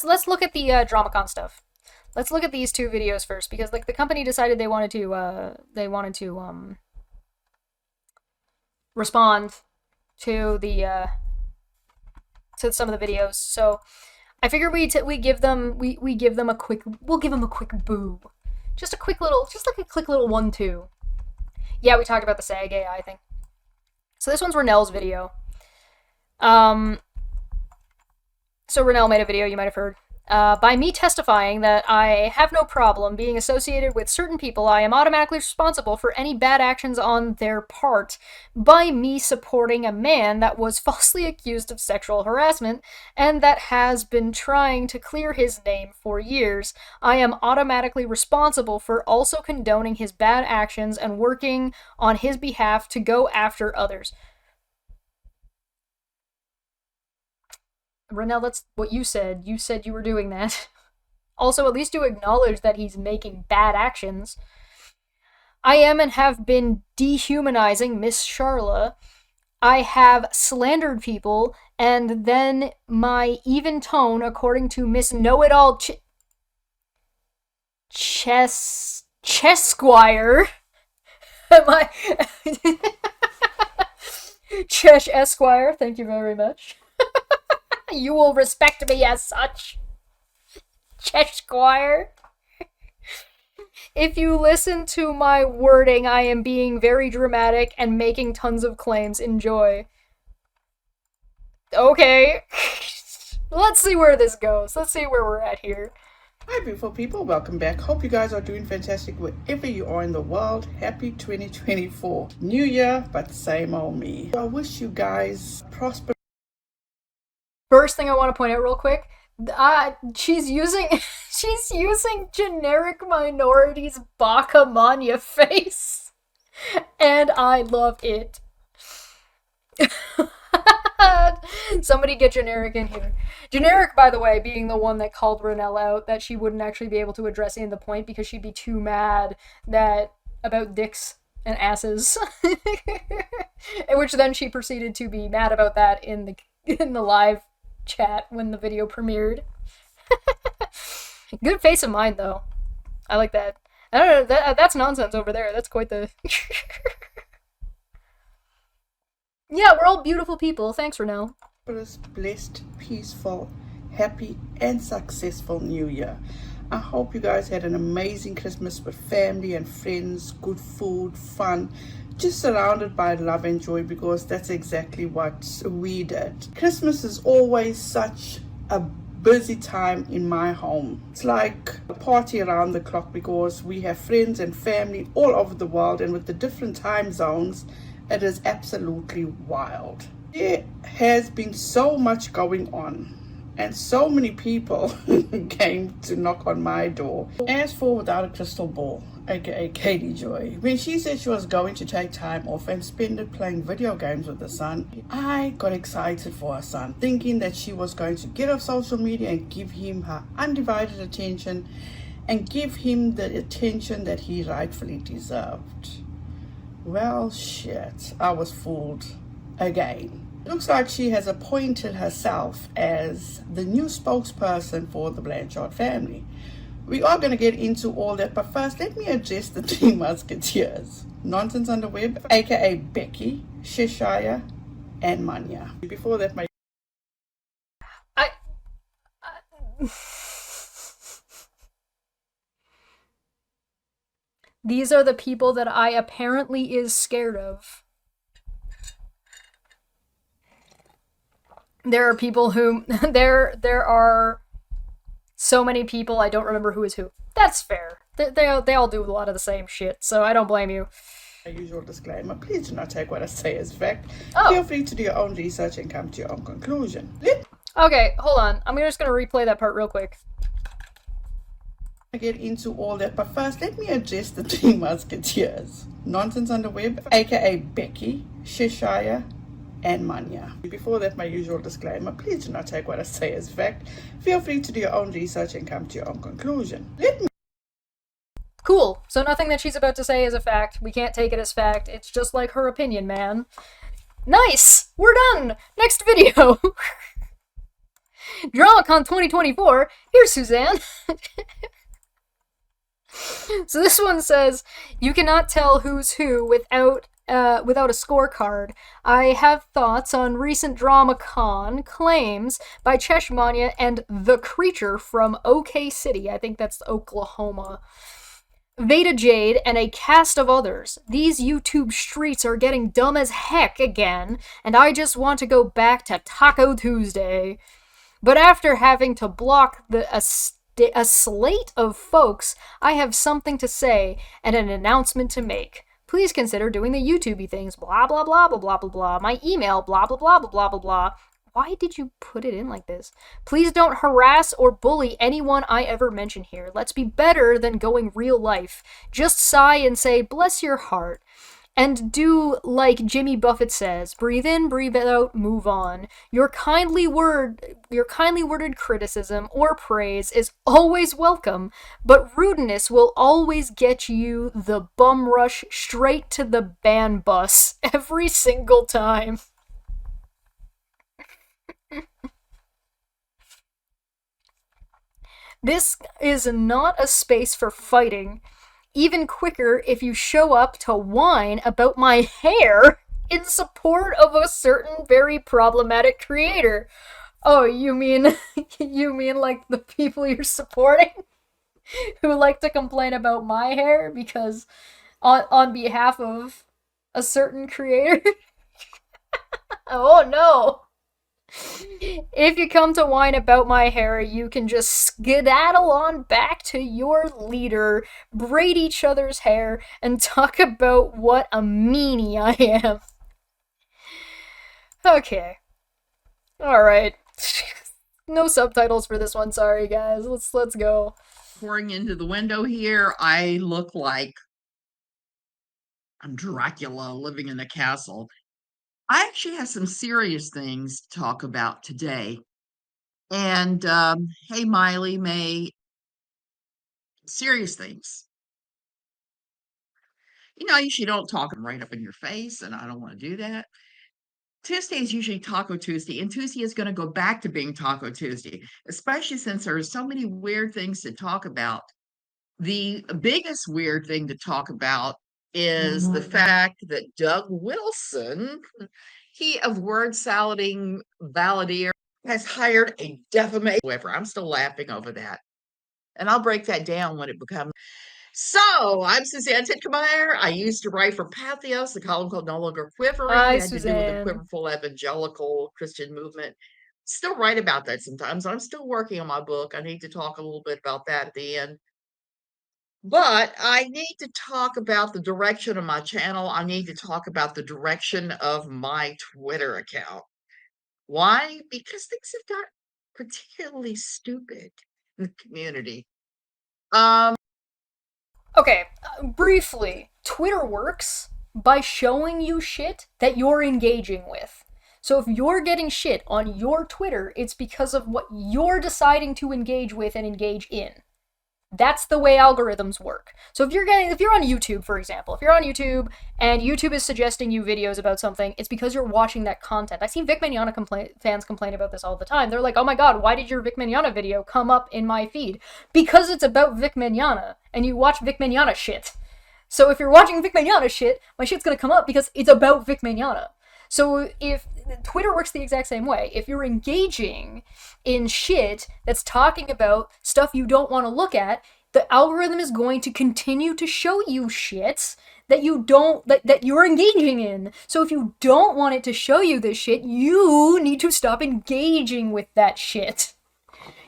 let's look at the DramaCon stuff. Let's look at these two videos first, because like the company decided they wanted to respond to the to some of the videos. So I figure we give them a quick boo, just a quick little 1-2. Yeah, we talked about the SAG AI thing. So this one's Renelle's video. So Renelle made a video, you might have heard. By me testifying that I have no problem being associated with certain people, I am automatically responsible for any bad actions on their part. By me supporting a man that was falsely accused of sexual harassment and that has been trying to clear his name for years, I am automatically responsible for also condoning his bad actions and working on his behalf to go after others. Renelle, that's what you said. You said you were doing that. Also, at least you acknowledge that he's making bad actions. I am and have been dehumanizing Miss Charla. I have slandered people, and then my even tone, according to Miss Know-It-All Chesquire. Chesh Esquire, thank you very much. You will respect me as such. Cheshquire. If you listen to my wording, I am being very dramatic and making tons of claims. Enjoy. Okay. Let's see where this goes. Let's see where we're at here. Hi beautiful people, welcome back. Hope you guys are doing fantastic wherever you are in the world. Happy 2024. New year, but same old me. I wish you guys prosper. First thing I want to point out real quick, she's using generic minorities Bakamania face, and I love it. Somebody get Generic in here. Generic, by the way, being the one that called Renelle out that she wouldn't actually be able to address in the point because she'd be too mad about dicks and asses. Which then she proceeded to be mad about that in the live chat when the video premiered. Good face of mine, though. I like that. I don't know, that's nonsense over there. That's quite the... Yeah, we're all beautiful people. Thanks, Renelle. Blessed, peaceful, happy, and successful New Year. I hope you guys had an amazing Christmas with family and friends, good food, fun, just surrounded by love and joy, because that's exactly what we did. Christmas is always such a busy time in my home. It's like a party around the clock because we have friends and family all over the world, and with the different time zones, it is absolutely wild. There has been so much going on, and so many people came to knock on my door. As for Without a Crystal Ball, aka Katie Joy, when she said she was going to take time off and spend it playing video games with her son, I got excited for her son, thinking that she was going to get off social media and give him her undivided attention and give him the attention that he rightfully deserved. Well, shit, I was fooled again. Looks like she has appointed herself as the new spokesperson for the Blanchard family. We are going to get into all that, but first let me address the three musketeers. Nonsense on the web, aka Becky, Cheshire, and Manya. Before that, These are the people that I apparently is scared of. There are people who... There are so many people I don't remember who is who. That's fair. They all do a lot of the same shit, so I don't blame you. My usual disclaimer, please do not take what I say as fact. Oh. Feel free to do your own research and come to your own conclusion. Okay, hold on. I'm just gonna replay that part real quick. I get into all that, but first let me address the three musketeers. Nonsense on the web, aka Becky, Cheshire, and Manya. Before that, my usual disclaimer, please do not take what I say as fact. Feel free to do your own research and come to your own conclusion. Cool. So nothing that she's about to say is a fact. We can't take it as fact. It's just like her opinion, man. Nice! We're done! Next video! DramaCon 2024. Here's Suzanne. So this one says, you cannot tell who's who without a scorecard. I have thoughts on recent DramaCon claims by Chesh and The Creature from OK City. I think that's Oklahoma. Veda Jade, and a cast of others. These YouTube streets are getting dumb as heck again, and I just want to go back to Taco Tuesday. But after having to block a slate of folks, I have something to say and an announcement to make. Please consider doing the YouTubey things, blah blah blah blah blah blah blah. My email, blah blah blah blah blah blah blah. Why did you put it in like this? Please don't harass or bully anyone I ever mention here. Let's be better than going real life. Just sigh and say, bless your heart. And do like Jimmy Buffett says, breathe in, breathe out, move on. Your kindly worded criticism or praise is always welcome, but rudeness will always get you the bum rush straight to the ban bus every single time. This is not a space for fighting. Even quicker if you show up to whine about my hair in support of a certain very problematic creator. Oh, you mean you mean like the people you're supporting who like to complain about my hair because on behalf of a certain creator? Oh no. If you come to whine about my hair, you can just skedaddle on back to your leader, braid each other's hair, and talk about what a meanie I am. Okay. Alright. No subtitles for this one, sorry guys. Let's go. Pouring into the window here, I look like I'm Dracula living in a castle. I actually have some serious things to talk about today. And hey, Miley, May, serious things. I usually don't talk them right up in your face, and I don't want to do that. Tuesday is usually Taco Tuesday, and Tuesday is going to go back to being Taco Tuesday, especially since there are so many weird things to talk about. The biggest weird thing to talk about is the fact that Doug Wilson, he of word salading Valadier, has hired a defamation. However, I'm still laughing over that. And I'll break that down when it becomes. So, I'm Suzanne Titkemeyer. I used to write for Pathos, the column called No Longer Quivering. Hi, It had to do with the Suzanne. quiverful evangelical Christian movement. Still write about that sometimes. I'm still working on my book. I need to talk a little bit about that at the end. But I need to talk about the direction of my channel. I need to talk about the direction of my Twitter account. Why? Because things have got particularly stupid in the community. Okay, briefly, Twitter works by showing you shit that you're engaging with. So if you're getting shit on your Twitter, it's because of what you're deciding to engage with and engage in. That's the way algorithms work. So if you're on YouTube, for example, if you're on YouTube and YouTube is suggesting you videos about something, it's because you're watching that content. I see Vic Mignogna fans complain about this all the time. They're like, oh my god, why did your Vic Mignogna video come up in my feed? Because it's about Vic Mignogna, and you watch Vic Mignogna shit. So if you're watching Vic Mignogna shit, my shit's gonna come up because it's about Vic Mignogna. So if Twitter works the exact same way, if you're engaging in shit that's talking about stuff you don't want to look at, the algorithm is going to continue to show you shit that you're engaging in. So if you don't want it to show you this shit, you need to stop engaging with that shit.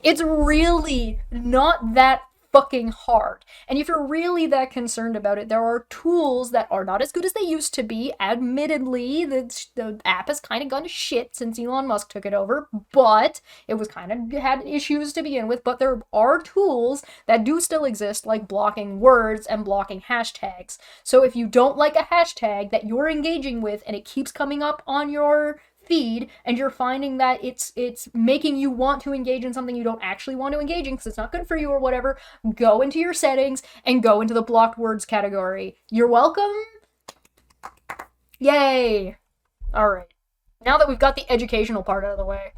It's really not that fucking hard. And if you're really that concerned about it, there are tools that are not as good as they used to be. Admittedly, the app has kind of gone to shit since Elon Musk took it over, but it was kind of had issues to begin with. But there are tools that do still exist, like blocking words and blocking hashtags. So if you don't like a hashtag that you're engaging with and it keeps coming up on your feed and you're finding that it's making you want to engage in something you don't actually want to engage in because it's not good for you or whatever, go into your settings and go into the blocked words category. You're welcome. Yay. All right, now that we've got the educational part out of the way,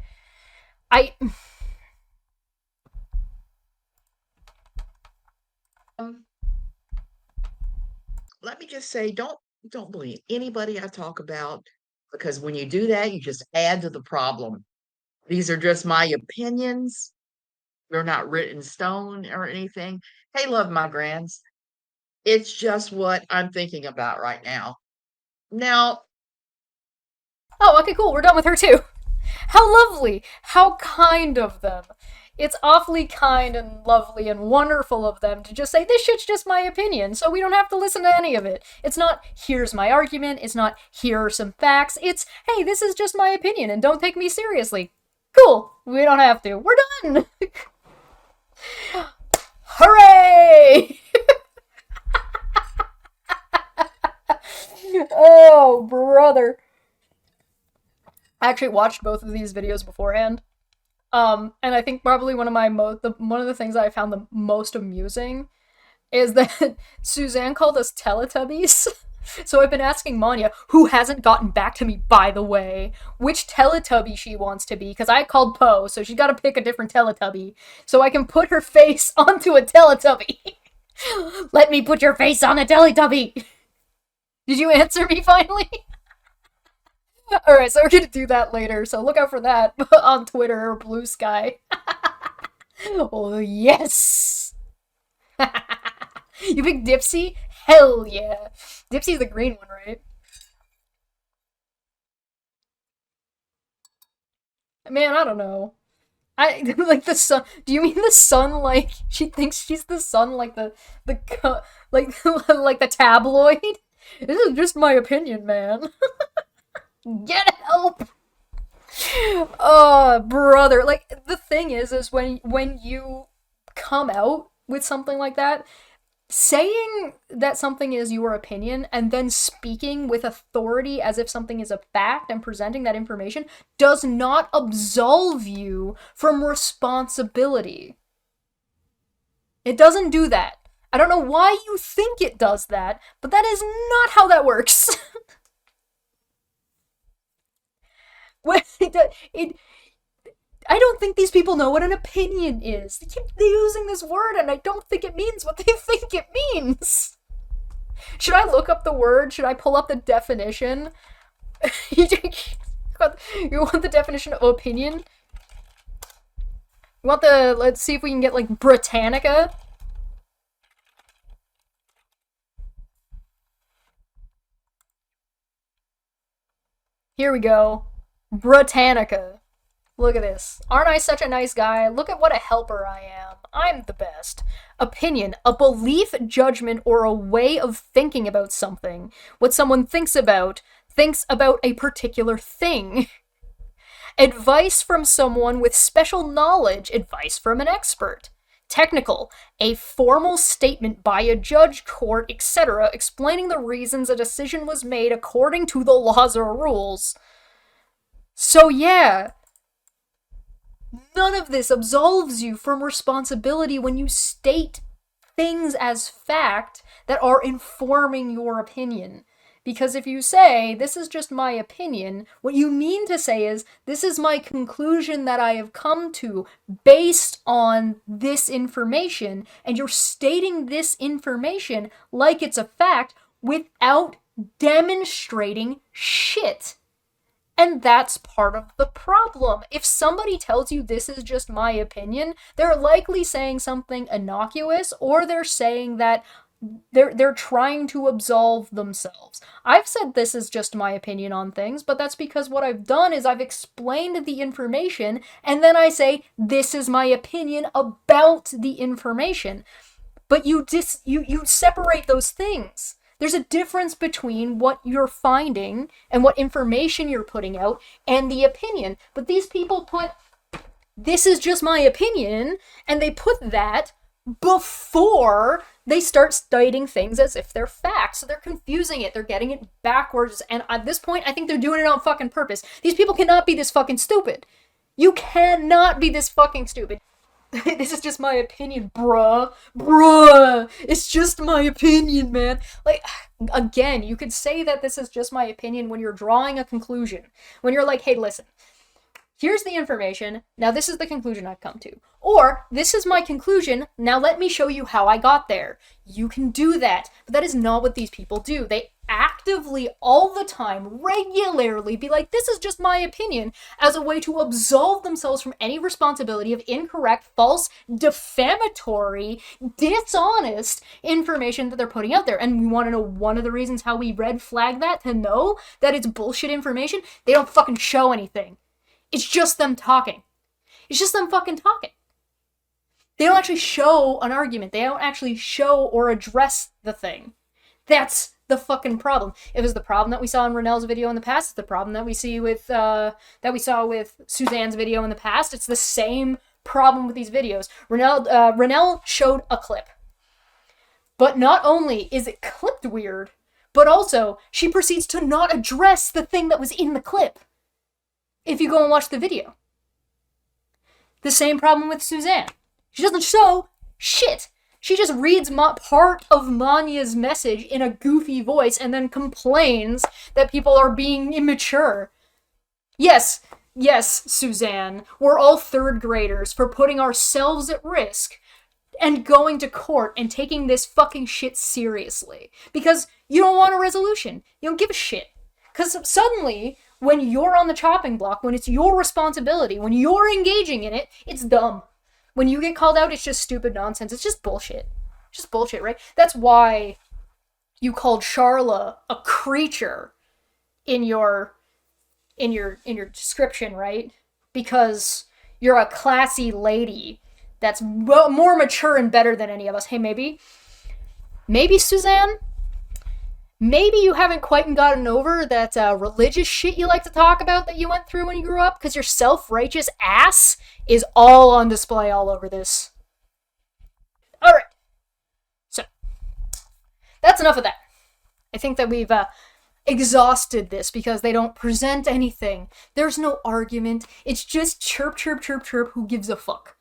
Um, let me just say, don't believe anybody I talk about, because when you do that, you just add to the problem. These are just my opinions. They're not written in stone or anything. Hey, love my grands. It's just what I'm thinking about right now. Now, Oh, okay, cool. We're done with her too. How lovely! How kind of them. It's awfully kind and lovely and wonderful of them to just say, this shit's just my opinion, so we don't have to listen to any of it. It's not, here's my argument, it's not, here are some facts, it's, hey, this is just my opinion and don't take me seriously. Cool, we don't have to. We're done! Hooray! Oh, brother. I actually watched both of these videos beforehand. And I think probably one of one of the things that I found the most amusing is that Suzanne called us Teletubbies. So I've been asking Manya, who hasn't gotten back to me, by the way, which Teletubby she wants to be, because I called Poe, so she's got to pick a different Teletubby, so I can put her face onto a Teletubby. Let me put your face on a Teletubby. Did you answer me finally? Alright, so we're gonna do that later, so look out for that on Twitter or Blue Sky. Oh, yes! You pick Dipsy? Hell yeah! Dipsy's the green one, right? Man, I don't know. I like the sun. Do you mean the sun? Like she thinks she's the sun, like like like the tabloid? This is just my opinion, man. Get help! Oh, brother. Like the thing is when you come out with something like that, saying that something is your opinion and then speaking with authority as if something is a fact and presenting that information does not absolve you from responsibility. It doesn't do that. I don't know why you think it does that, but that is not how that works. it, I don't think these people know what an opinion is. They keep using this word, and I don't think it means what they think it means. Should I look up the word? Should I pull up the definition? You want the definition of opinion? You want the... Let's see if we can get, like, Britannica? Here we go. Britannica. Look at this. Aren't I such a nice guy? Look at what a helper I am. I'm the best. Opinion. A belief, judgment, or a way of thinking about something. What someone thinks about a particular thing. Advice from someone with special knowledge. Advice from an expert. Technical. A formal statement by a judge, court, etc., explaining the reasons a decision was made according to the laws or rules. So yeah, none of this absolves you from responsibility when you state things as fact that are informing your opinion. Because if you say, this is just my opinion, what you mean to say is, this is my conclusion that I have come to based on this information, and you're stating this information like it's a fact without demonstrating shit. And that's part of the problem. If somebody tells you this is just my opinion, they're likely saying something innocuous, or they're saying that they're trying to absolve themselves. I've said this is just my opinion on things, but that's because what I've done is I've explained the information, and then I say, this is my opinion about the information. But you separate those things. There's a difference between what you're finding and what information you're putting out and the opinion. But these people put, this is just my opinion, and they put that before they start citing things as if they're facts. So they're confusing it. They're getting it backwards. And at this point, I think they're doing it on fucking purpose. These people cannot be this fucking stupid. You cannot be this fucking stupid. This is just my opinion, bruh. Bruh. It's just my opinion, man. Like, again, you could say that this is just my opinion when you're drawing a conclusion. When you're like, hey, listen. here's the information, now this is the conclusion I've come to. Or, this is my conclusion, now let me show you how I got there. You can do that, but that is not what these people do. They actively, all the time, regularly be like, this is just my opinion, as a way to absolve themselves from any responsibility of incorrect, false, defamatory, dishonest information that they're putting out there. And we want to know one of the reasons how we red flag that, to know that it's bullshit information? They don't fucking show anything. It's just them talking. It's just them fucking talking. They don't actually show an argument. They don't actually show or address the thing. That's the fucking problem. It was the problem that we saw in Renelle's video in the past. It's the problem that we see with that we saw with Suzanne's video in the past. It's the same problem with these videos. Renelle showed a clip. But not only is it clipped weird, but also she proceeds to not address the thing that was in the clip. If you go and watch the video. The same problem with Suzanne. She doesn't show shit. She just reads part of Manya's message in a goofy voice and then complains that people are being immature. Yes, Suzanne, we're all third graders for putting ourselves at risk and going to court and taking this fucking shit seriously. Because you don't want a resolution. You don't give a shit. Because suddenly, when you're on the chopping block, when it's your responsibility, when you're engaging in it, it's dumb. When you get called out, it's just stupid nonsense. It's just bullshit. Just bullshit, right? That's why you called Charla a creature in your description, right? Because you're a classy lady that's more mature and better than any of us. Hey, maybe Suzanne, maybe you haven't quite gotten over that religious shit you like to talk about that you went through when you grew up, because your self-righteous ass is all on display all over this. Alright. So, that's enough of that. I think that we've exhausted this because they don't present anything. There's no argument. It's just chirp, chirp, chirp, chirp, who gives a fuck.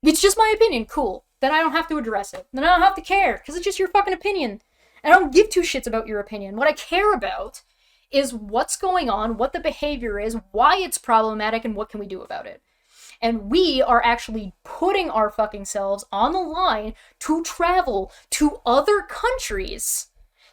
It's just my opinion, cool. Then I don't have to address it. Then I don't have to care, because it's just your fucking opinion. I don't give two shits about your opinion. What I care about is what's going on, what the behavior is, why it's problematic, and what can we do about it. And we are actually putting our fucking selves on the line to travel to other countries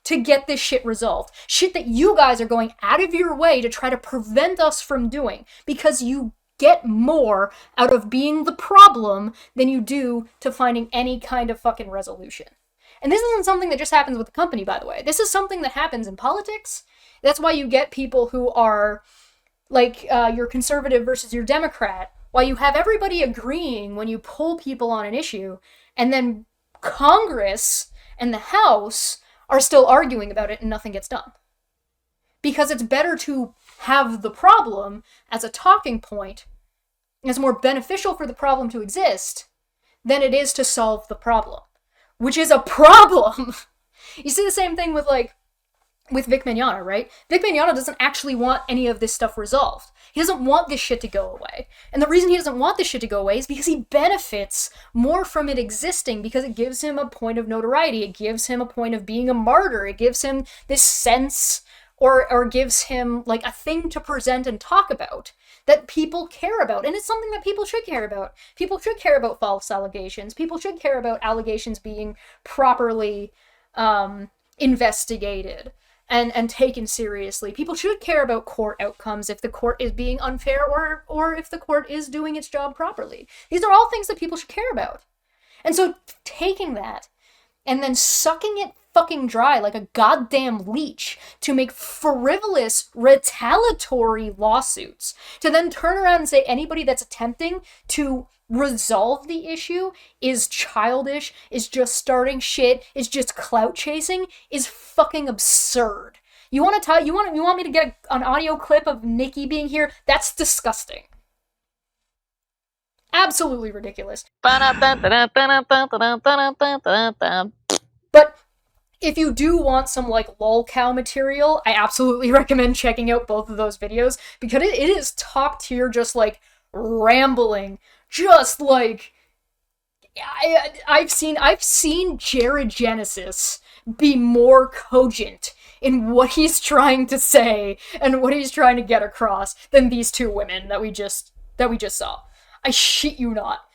to get this shit resolved. Shit that you guys are going out of your way to try to prevent us from doing, because you get more out of being the problem than you do to finding any kind of fucking resolution. And this isn't something that just happens with the company, by the way. This is something that happens in politics. That's why you get people who are like your conservative versus your Democrat. Why you have everybody agreeing when you pull people on an issue, and then Congress and the House are still arguing about it and nothing gets done. Because it's better to have the problem as a talking point. It's more beneficial for the problem to exist than it is to solve the problem. Which is a problem. You see the same thing with Vic Mignogna, right? Vic Mignogna doesn't actually want any of this stuff resolved. He doesn't want this shit to go away. And the reason he doesn't want this shit to go away is because he benefits more from it existing, because it gives him a point of notoriety. It gives him a point of being a martyr. It gives him this sense, or gives him like a thing to present and talk about that people care about. And it's something that people should care about. People should care about false allegations. People should care about allegations being properly investigated and taken seriously. People should care about court outcomes if the court is being unfair, or if the court is doing its job properly. These are all things that people should care about. And so taking that and then sucking it fucking dry like a goddamn leech to make frivolous, retaliatory lawsuits, to then turn around and say anybody that's attempting to resolve the issue is childish, is just starting shit, is just clout chasing, is fucking absurd. You want me to get an audio clip of Nikki being here? That's disgusting. Absolutely ridiculous. But if you do want some, lol cow material, I absolutely recommend checking out both of those videos, because it is top tier, just, rambling. Just, I've seen Jared Genesis be more cogent in what he's trying to say and what he's trying to get across than these two women that we just that we just saw. I shit you not.